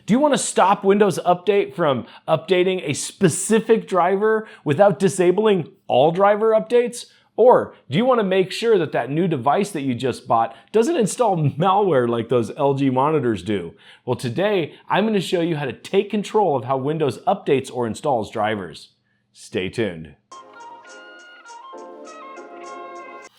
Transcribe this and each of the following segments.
Do you want to stop Windows Update from updating a specific driver without disabling all driver updates? Or do you want to make sure that that new device that you just bought doesn't install malware like those LG monitors do? Well, today I'm going to show you how to take control of how Windows updates or installs drivers. Stay tuned.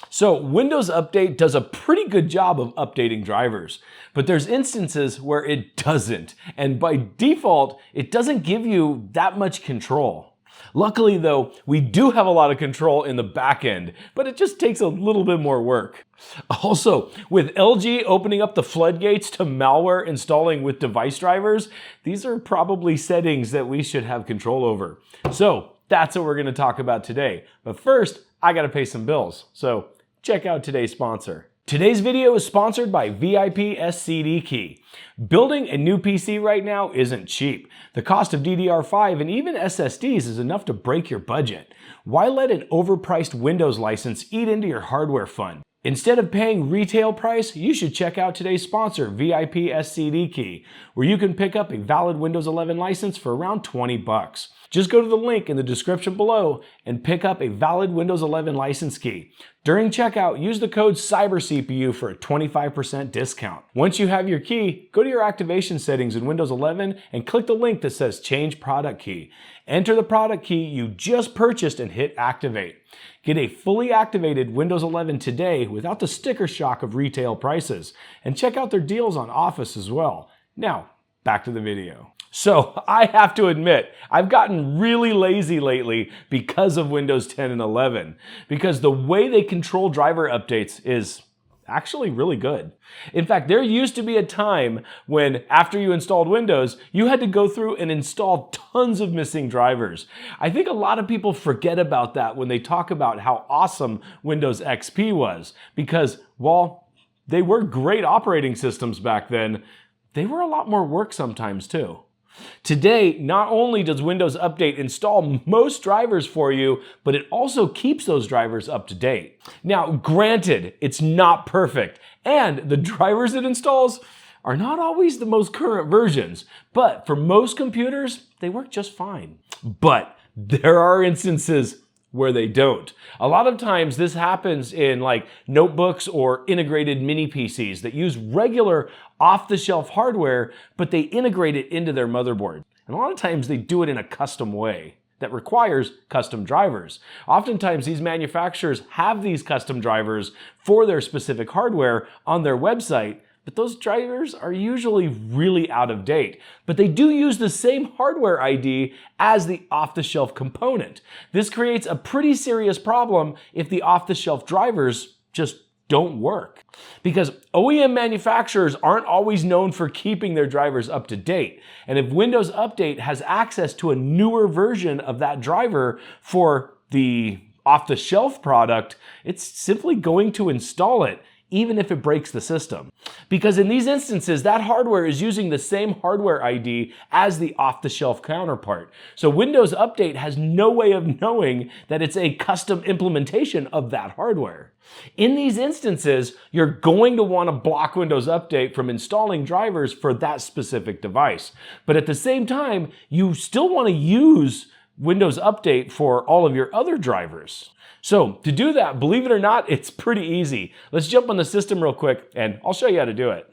So Windows Update does a pretty good job of updating drivers, but there's instances where it doesn't, and by default, it doesn't give you that much control. Luckily though, we do have a lot of control in the back end, but it just takes a little bit more work. Also, with LG opening up the floodgates to malware installing with device drivers, these are probably settings that we should have control over. So that's what we're going to talk about today. But first, I got to pay some bills. So check out today's sponsor. Today's video is sponsored by VIP SCD Key. Building a new PC right now isn't cheap. The cost of DDR5 and even SSDs is enough to break your budget. Why let an overpriced Windows license eat into your hardware fund? Instead of paying retail price, you should check out today's sponsor, VIP SCD Key, where you can pick up a valid Windows 11 license for around 20 bucks. Just go to the link in the description below and pick up a valid Windows 11 license key. During checkout, use the code CYBERCPU for a 25% discount. Once you have your key, go to your activation settings in Windows 11 and click the link that says Change Product Key. Enter the product key you just purchased and hit Activate. Get a fully activated Windows 11 today without the sticker shock of retail prices. And check out their deals on Office as well. Now, back to the video. So I have to admit, I've gotten really lazy lately because of Windows 10 and 11, because the way they control driver updates is actually really good. In fact, there used to be a time when after you installed Windows, you had to go through and install tons of missing drivers. I think a lot of people forget about that when they talk about how awesome Windows XP was, because while they were great operating systems back then, they were a lot more work sometimes too. Today, not only does Windows Update install most drivers for you, but it also keeps those drivers up to date. Now, granted, it's not perfect, and the drivers it installs are not always the most current versions, but for most computers, they work just fine. But there are instances where they don't. A lot of times this happens in like notebooks or integrated mini PCs that use regular off-the-shelf hardware, but they integrate it into their motherboard. And a lot of times they do it in a custom way that requires custom drivers. Oftentimes these manufacturers have these custom drivers for their specific hardware on their website, but those drivers are usually really out of date. But they do use the same hardware ID as the off-the-shelf component. This creates a pretty serious problem if the off-the-shelf drivers just don't work. Because OEM manufacturers aren't always known for keeping their drivers up to date. And if Windows Update has access to a newer version of that driver for the off-the-shelf product, it's simply going to install it, even if it breaks the system. Because in these instances, that hardware is using the same hardware ID as the off-the-shelf counterpart. So Windows Update has no way of knowing that it's a custom implementation of that hardware. In these instances, you're going to want to block Windows Update from installing drivers for that specific device. But at the same time, you still want to use Windows Update for all of your other drivers. So to do that, believe it or not, it's pretty easy. Let's jump on the system real quick and I'll show you how to do it.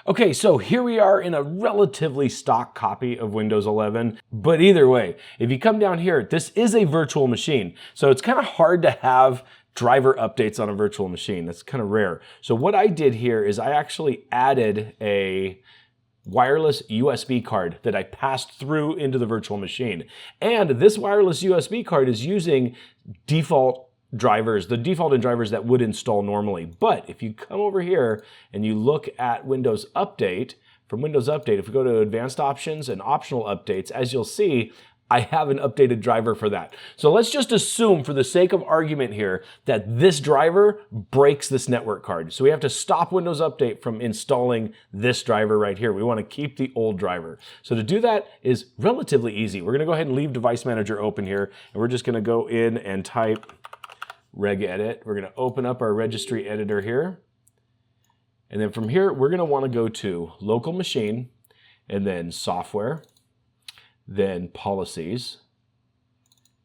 Okay, so here we are in a relatively stock copy of Windows 11, but either way, if you come down here, this is a virtual machine. So it's kind of hard to have driver updates on a virtual machine. That's kind of rare. So what I did here is I actually added a wireless USB card that I passed through into the virtual machine. And this wireless USB card is using default drivers, the default in drivers that would install normally. But if you come over here and you look at Windows Update, from Windows Update, if we go to Advanced Options and Optional Updates, as you'll see, I have an updated driver for that. So let's just assume, for the sake of argument here, that this driver breaks this network card. So we have to stop Windows Update from installing this driver right here. We want to keep the old driver. So to do that is relatively easy. We're going to go ahead and leave Device Manager open here, and we're just going to go in and type regedit. We're going to open up our registry editor here. And then from here, we're going to want to go to Local Machine, and then software, then policies.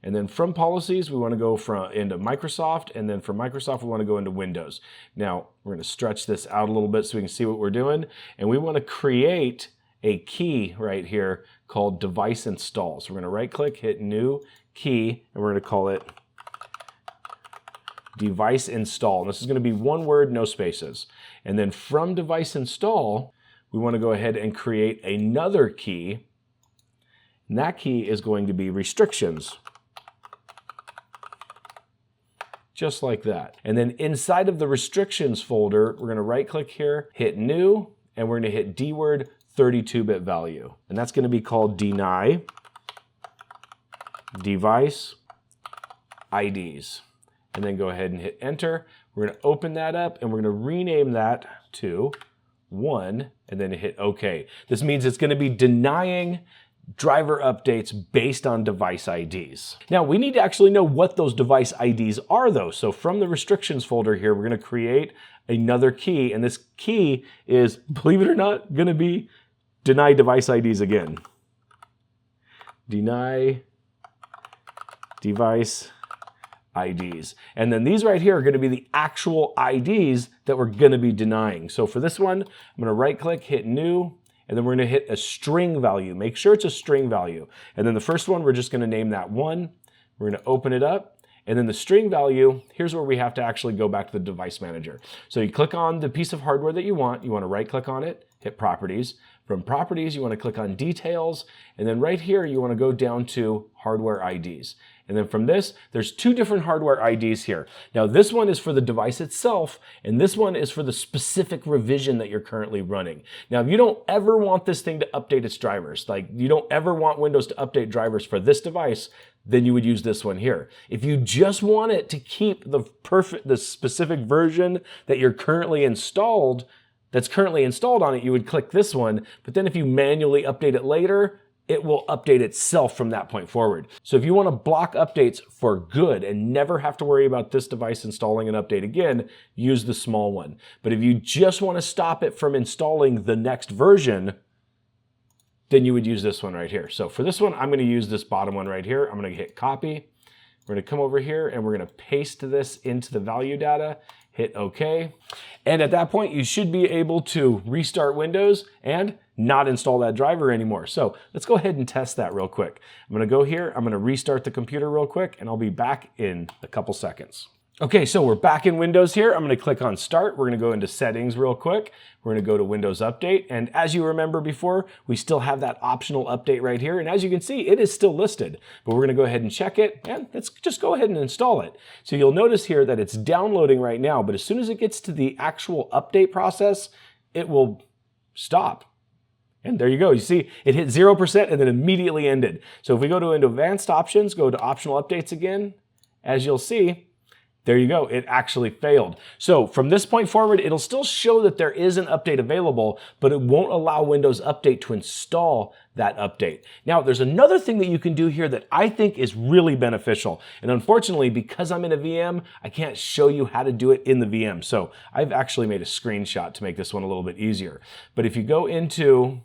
And then from policies, we want to go into Microsoft, and then from Microsoft, we want to go into Windows. Now, we're going to stretch this out a little bit so we can see what we're doing. And we want to create a key right here called device install. So we're going to right click, hit new key, and we're going to call it device install. And this is going to be one word, no spaces. And then from device install, we want to go ahead and create another key. And that key is going to be restrictions. Just like that. And then inside of the restrictions folder, we're going to right click here, hit new, and we're going to hit dword 32-bit value. And that's going to be called deny device IDs. And then go ahead and hit enter. We're going to open that up and we're going to rename that to 1 and then hit OK. This means it's going to be denying driver updates based on device IDs. Now we need to actually know what those device IDs are though. So from the restrictions folder here, we're going to create another key, and this key is, believe it or not, going to be deny device IDs again. Deny device IDs. And then these right here are going to be the actual IDs that we're going to be denying. So for this one, I'm going to right click, hit new, and then we're going to hit a string value. Make sure it's a string value. And then the first one, we're just going to name that 1. We're going to open it up. And then the string value, here's where we have to actually go back to the device manager. So you click on the piece of hardware that you want to right click on it, hit properties. From properties, you want to click on details. And then right here, you want to go down to hardware IDs. And then from this, there's 2 different hardware IDs here. Now this one is for the device itself, and this one is for the specific revision that you're currently running. Now, if you don't ever want this thing to update its drivers, like you don't ever want Windows to update drivers for this device, then you would use this one here. If you just want it to keep the specific version that you're currently installed, that's currently installed on it, you would click this one. But then if you manually update it later, it will update itself from that point forward. So if you want to block updates for good and never have to worry about this device installing an update again, use the small one. But if you just want to stop it from installing the next version, then you would use this one right here. So for this one, I'm going to use this bottom one right here. I'm going to hit copy. We're going to come over here and we're going to paste this into the value data, hit OK. And at that point, you should be able to restart Windows and not install that driver anymore. So let's go ahead and test that real quick. I'm going to go here. I'm going to restart the computer real quick, and I'll be back in a couple seconds. Okay, so we're back in Windows here. I'm going to click on Start. We're going to go into Settings real quick. We're going to go to Windows Update. And as you remember before, we still have that optional update right here. And as you can see, it is still listed. But we're going to go ahead and check it, and let's just go ahead and install it. So you'll notice here that it's downloading right now, but as soon as it gets to the actual update process, it will stop. And there you go. You see, it hit 0% and then immediately ended. So if we go into Advanced Options, go to Optional Updates again, as you'll see, there you go. It actually failed. So from this point forward, it'll still show that there is an update available, but it won't allow Windows Update to install that update. Now, there's another thing that you can do here that I think is really beneficial. And unfortunately, because I'm in a VM, I can't show you how to do it in the VM. So I've actually made a screenshot to make this one a little bit easier. But if you go into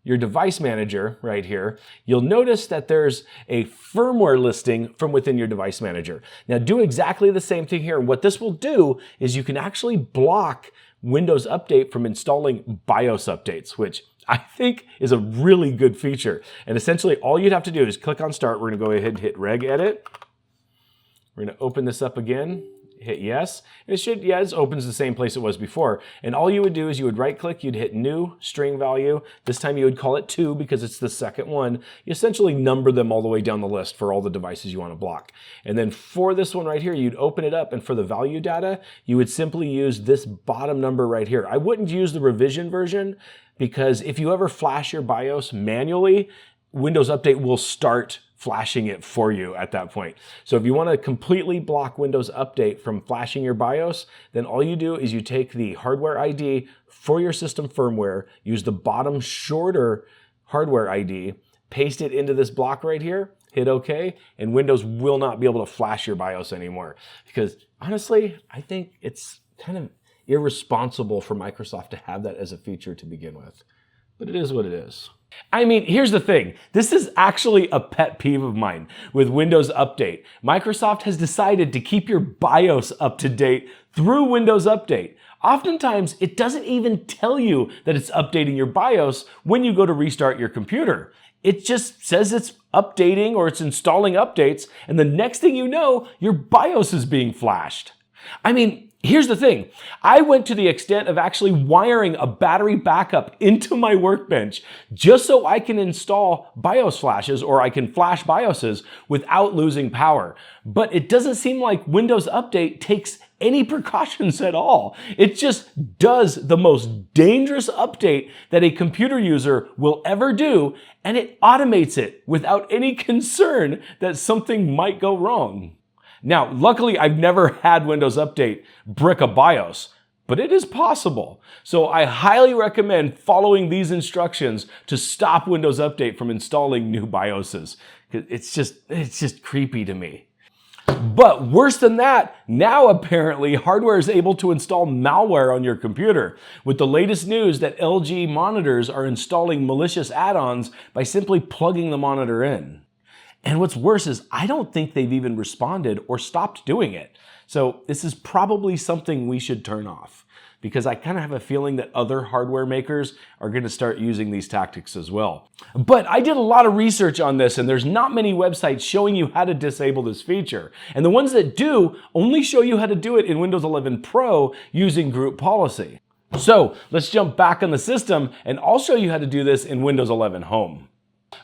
your device manager right here, you'll notice that there's a firmware listing from within your device manager. Now do exactly the same thing here. And what this will do is you can actually block Windows Update from installing BIOS updates, which I think is a really good feature. And essentially all you'd have to do is click on Start. We're going to go ahead and hit Reg Edit. We're going to open this up again. Hit yes, and it should, it opens the same place it was before. And all you would do is you would right click, you'd hit new string value. This time you would call it 2 because it's the second one. You essentially number them all the way down the list for all the devices you want to block. And then for this one right here, you'd open it up, and for the value data, you would simply use this bottom number right here. I wouldn't use the revision version because if you ever flash your BIOS manually, Windows Update will start flashing it for you at that point. So if you want to completely block Windows Update from flashing your BIOS, then all you do is you take the hardware ID for your system firmware, use the bottom shorter hardware ID, paste it into this block right here, hit OK, and Windows will not be able to flash your BIOS anymore. Because honestly, I think it's kind of irresponsible for Microsoft to have that as a feature to begin with. But it is what it is. I mean, here's the thing. This is actually a pet peeve of mine with Windows Update. Microsoft has decided to keep your BIOS up to date through Windows Update. Oftentimes, it doesn't even tell you that it's updating your BIOS when you go to restart your computer. It just says it's updating or it's installing updates, and the next thing you know, your BIOS is being flashed. I mean, here's the thing. I went to the extent of actually wiring a battery backup into my workbench just so I can install BIOS flashes, or I can flash BIOSes without losing power. But it doesn't seem like Windows Update takes any precautions at all. It just does the most dangerous update that a computer user will ever do, and it automates it without any concern that something might go wrong. Now, luckily, I've never had Windows Update brick a BIOS, but it is possible. So I highly recommend following these instructions to stop Windows Update from installing new BIOSes. It's just creepy to me. But worse than that, now apparently hardware is able to install malware on your computer, with the latest news that LG monitors are installing malicious add-ons by simply plugging the monitor in. And what's worse is I don't think they've even responded or stopped doing it. So this is probably something we should turn off, because I kind of have a feeling that other hardware makers are going to start using these tactics as well. But I did a lot of research on this, and there's not many websites showing you how to disable this feature. And the ones that do only show you how to do it in Windows 11 Pro using group policy. So let's jump back on the system, and I'll show you how to do this in Windows 11 Home.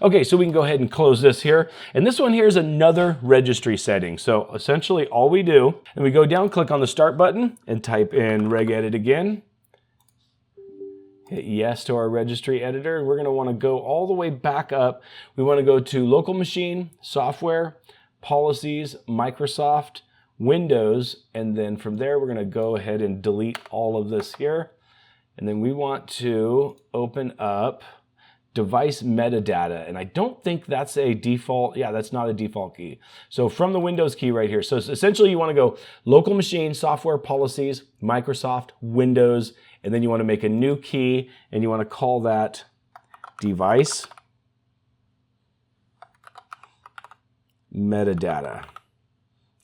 Okay, so we can go ahead and close this here. And this one here is another registry setting. So essentially all we do, and we go down, click on the start button and type in regedit again. Hit yes to our registry editor. And we're gonna wanna go all the way back up. We wanna go to local machine, software, policies, Microsoft, Windows. And then from there, we're gonna go ahead and delete all of this here. And then we want to open up device metadata, and I don't think that's a default. Yeah, that's not a default key. So from the Windows key right here. So essentially you want to go local machine, software, policies, Microsoft, Windows, and then you want to make a new key, and you want to call that device metadata.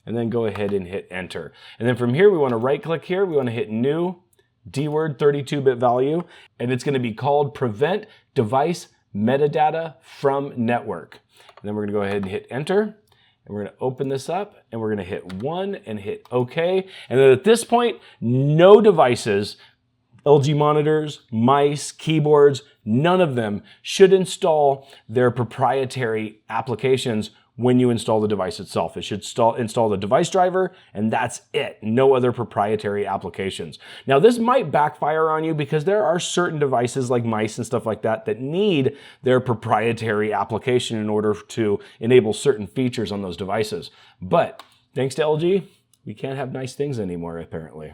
And then go ahead and hit enter. And then from here, we want to right click here. We want to hit new DWORD 32-bit value, and it's going to be called prevent device metadata from network. And then we're going to go ahead and hit enter, and we're going to open this up, and we're going to hit 1 and hit OK. And then at this point, no devices, LG monitors, mice, keyboards, none of them should install their proprietary applications when you install the device itself. It should install the device driver, and that's it. No other proprietary applications. Now, this might backfire on you because there are certain devices like mice and stuff like that that need their proprietary application in order to enable certain features on those devices. But thanks to LG, we can't have nice things anymore, apparently.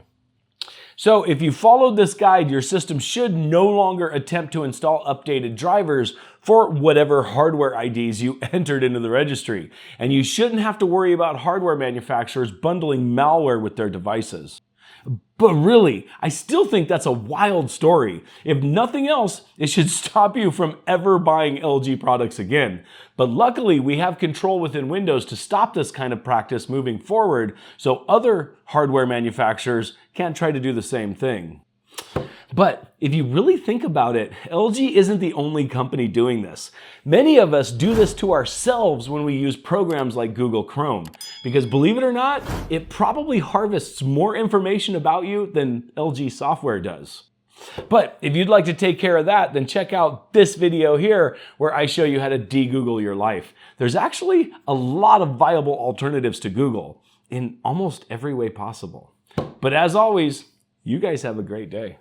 So if you followed this guide, your system should no longer attempt to install updated drivers for whatever hardware IDs you entered into the registry. And you shouldn't have to worry about hardware manufacturers bundling malware with their devices. But really, I still think that's a wild story. If nothing else, it should stop you from ever buying LG products again. But luckily, we have control within Windows to stop this kind of practice moving forward, so other hardware manufacturers can't try to do the same thing. But if you really think about it, LG isn't the only company doing this. Many of us do this to ourselves when we use programs like Google Chrome, because believe it or not, it probably harvests more information about you than LG software does. But if you'd like to take care of that, then check out this video here where I show you how to de-Google your life. There's actually a lot of viable alternatives to Google in almost every way possible. But as always, you guys have a great day.